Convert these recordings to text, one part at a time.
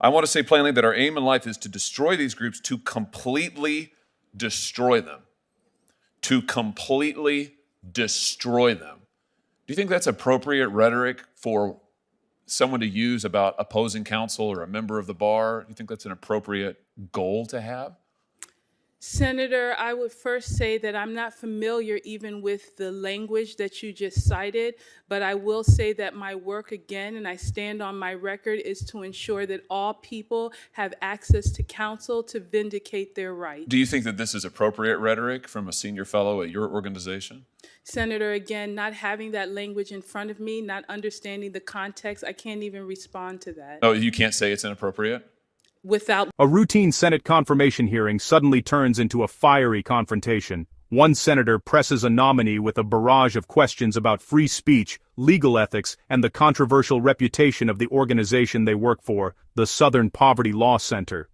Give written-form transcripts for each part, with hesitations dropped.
I want to say plainly that our aim in life is to destroy these groups, to completely destroy them. To completely destroy them. Do you think that's appropriate rhetoric for someone to use about opposing counsel or a member of the bar? Do you think that's an appropriate goal to have? Senator, I would first say that I'm not familiar even with the language that you just cited, but I will say that my work, again, and I stand on my record, is to ensure that all people have access to counsel to vindicate their rights. Do you think that this is appropriate rhetoric from a senior fellow at your organization? Senator, again, not having that language in front of me, not understanding the context, I can't even respond to that. Oh, you can't say it's inappropriate? Without A routine Senate confirmation hearing suddenly turns into a fiery confrontation. One senator presses a nominee with a barrage of questions about free speech, legal ethics, and the controversial reputation of the organization they work for, the Southern Poverty Law Center.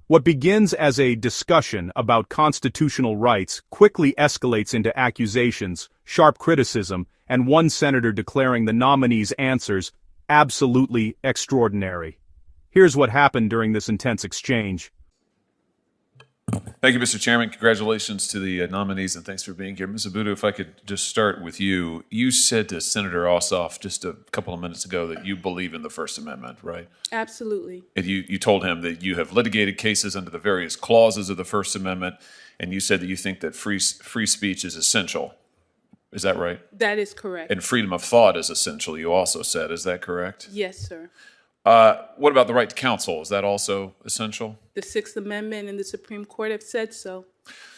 What begins as a discussion about constitutional rights quickly escalates into accusations, sharp criticism, and one senator declaring the nominee's answers absolutely extraordinary. Here's what happened during this intense exchange. Thank you, Mr. Chairman. Congratulations to the nominees, and thanks for being here. Ms. Abudu, if I could just start with you. You said to Senator Ossoff just a couple of minutes ago that you believe in the First Amendment, right? Absolutely. And you told him that you have litigated cases under the various clauses of the First Amendment, and you said that you think that free speech is essential. Is that right? That is correct. And freedom of thought is essential, you also said. Is that correct? Yes, sir. What about the right to counsel? Is that also essential? The Sixth Amendment and the Supreme Court have said so.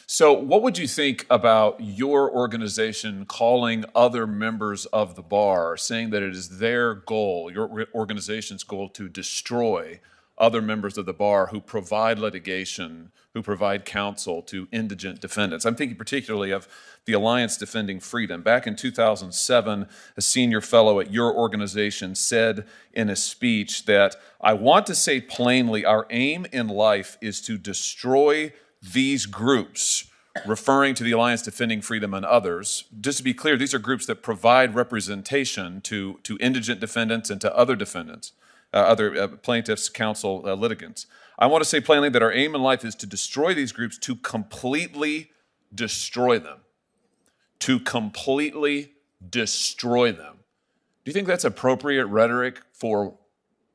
So what would you think about your organization calling other members of the bar, saying that it is their goal, your organization's goal, to destroy other members of the bar who provide litigation, who provide counsel to indigent defendants? I'm thinking particularly of the Alliance Defending Freedom. Back in 2007, a senior fellow at your organization said in a speech that, "I want to say plainly, our aim in life is to destroy these groups," referring to the Alliance Defending Freedom and others. Just to be clear, these are groups that provide representation to indigent defendants and to other defendants, other plaintiffs, counsel, litigants. I want to say plainly that our aim in life is to destroy these groups, to completely destroy them. To completely destroy them. Do you think that's appropriate rhetoric for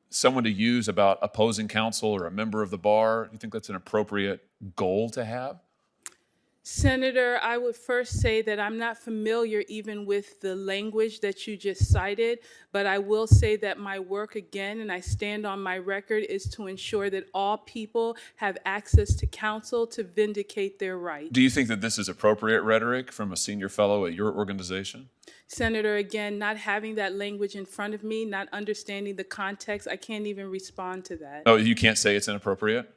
someone to use about opposing counsel or a member of the bar? Do you think that's an appropriate goal to have? Senator, I would first say that I'm not familiar even with the language that you just cited, but I will say that my work, again, and I stand on my record, is to ensure that all people have access to counsel to vindicate their rights. Do you think that this is appropriate rhetoric from a senior fellow at your organization? Senator, again, not having that language in front of me, not understanding the context, I can't even respond to that. Oh, you can't say it's inappropriate?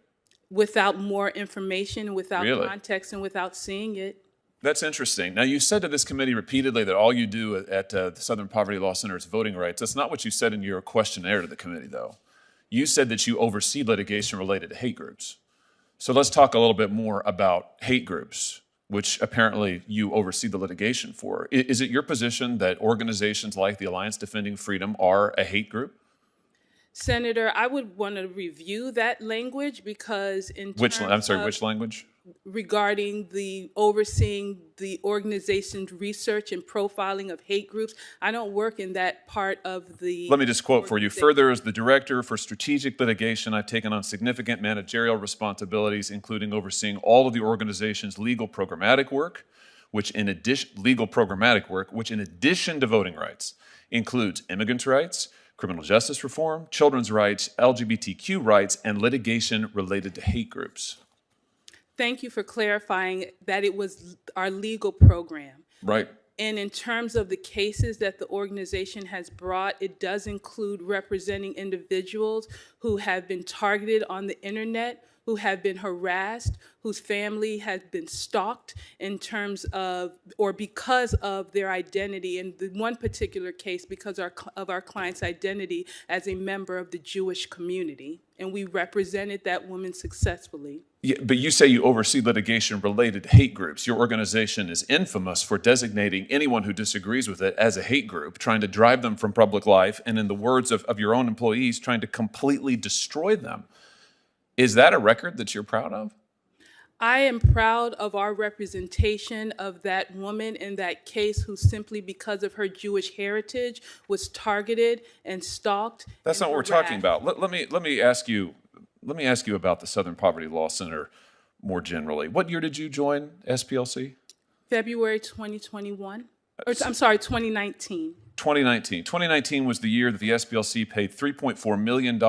Without more information, without Really? context, and without seeing it. That's interesting. Now, you said to this committee repeatedly that all you do at the Southern Poverty Law Center is voting rights. That's not what you said in your questionnaire to the committee, though. You said that you oversee litigation related to hate groups. So let's talk a little bit more about hate groups, which apparently you oversee the litigation for. Is it your position that organizations like the Alliance Defending Freedom are a hate group? Senator, I would want to review that language because in terms which language? Regarding the overseeing the organization's research and profiling of hate groups, I don't work in that part of the... Let me just quote for you. "Further, as the Director for Strategic Litigation, I've taken on significant managerial responsibilities, including overseeing all of the organization's legal programmatic work, which in addition to voting rights, includes immigrants' rights, criminal justice reform, children's rights, LGBTQ rights, and litigation related to hate groups." Thank you for clarifying that it was our legal program. Right. And in terms of the cases that the organization has brought, it does include representing individuals who have been targeted on the internet, who have been harassed, whose family has been stalked in terms of, or because of their identity. In the one particular case, because of our client's identity as a member of the Jewish community. And we represented that woman successfully. Yeah, but you say you oversee litigation related to hate groups. Your organization is infamous for designating anyone who disagrees with it as a hate group, trying to drive them from public life, and in the words of your own employees, trying to completely destroy them. Is that a record that you're proud of? I am proud of our representation of that woman in that case who simply because of her Jewish heritage was targeted and stalked. That's not what we're talking about. Let me ask you about the Southern Poverty Law Center more generally. What year did you join SPLC? February 2021. Or, I'm sorry, 2019. 2019. 2019 was the year that the SPLC paid $3.4 million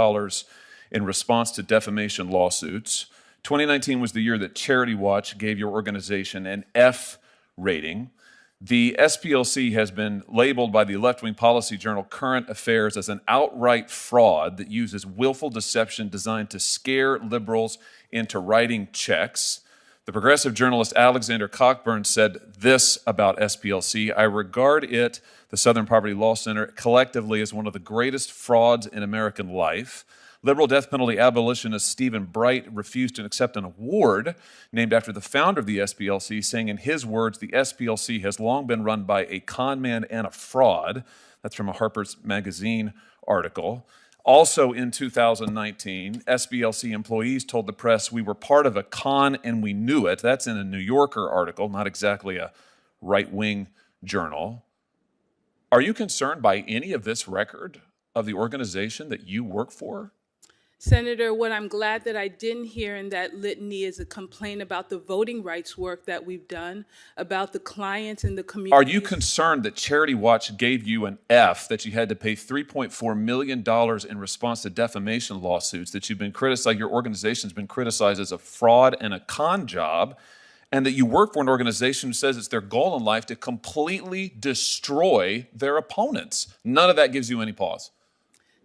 in response to defamation lawsuits. 2019 was the year that Charity Watch gave your organization an F rating. The SPLC has been labeled by the left-wing policy journal Current Affairs as an outright fraud that uses willful deception designed to scare liberals into writing checks. The progressive journalist Alexander Cockburn said this about SPLC: "I regard it, the Southern Poverty Law Center, collectively as one of the greatest frauds in American life." Liberal death penalty abolitionist Stephen Bright refused to accept an award named after the founder of the SPLC, saying in his words, "The SPLC has long been run by a con man and a fraud." That's from a Harper's Magazine article. Also in 2019, SPLC employees told the press, "We were part of a con and we knew it." That's in a New Yorker article, not exactly a right-wing journal. Are you concerned by any of this record of the organization that you work for? Senator, what I'm glad that I didn't hear in that litany is a complaint about the voting rights work that we've done, about the clients and the community. Are you concerned that Charity Watch gave you an F, that you had to pay $3.4 million in response to defamation lawsuits, that you've been criticized, your organization's been criticized as a fraud and a con job, and that you work for an organization who says it's their goal in life to completely destroy their opponents? None of that gives you any pause.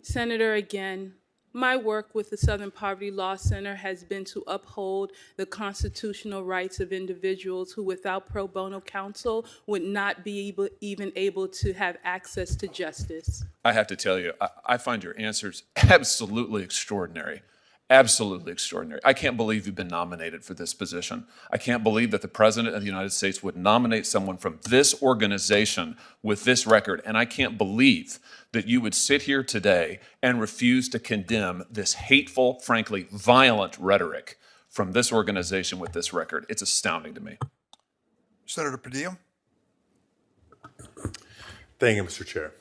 Senator, again, my work with the Southern Poverty Law Center has been to uphold the constitutional rights of individuals who, without pro bono counsel, would not be even able to have access to justice. I have to tell you, I find your answers absolutely extraordinary. Absolutely extraordinary. I can't believe you've been nominated for this position. I can't believe that the President of the United States would nominate someone from this organization with this record. And I can't believe that you would sit here today and refuse to condemn this hateful, frankly, violent rhetoric from this organization with this record. It's astounding to me. Senator Padilla. Thank you, Mr. Chair.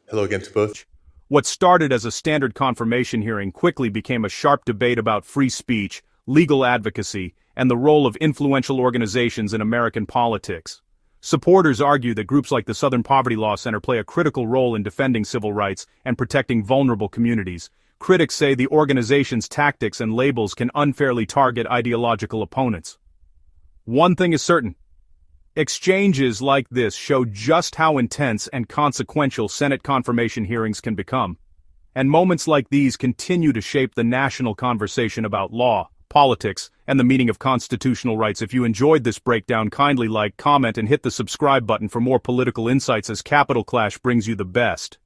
Hello again to both. What started as a standard confirmation hearing quickly became a sharp debate about free speech, legal advocacy, and the role of influential organizations in American politics. Supporters argue that groups like the Southern Poverty Law Center play a critical role in defending civil rights and protecting vulnerable communities. Critics say the organization's tactics and labels can unfairly target ideological opponents. One thing is certain: exchanges like this show just how intense and consequential Senate confirmation hearings can become. And moments like these continue to shape the national conversation about law, politics, and the meaning of constitutional rights. If you enjoyed this breakdown, kindly like, comment, and hit the subscribe button for more political insights as Capital Clash brings you the best.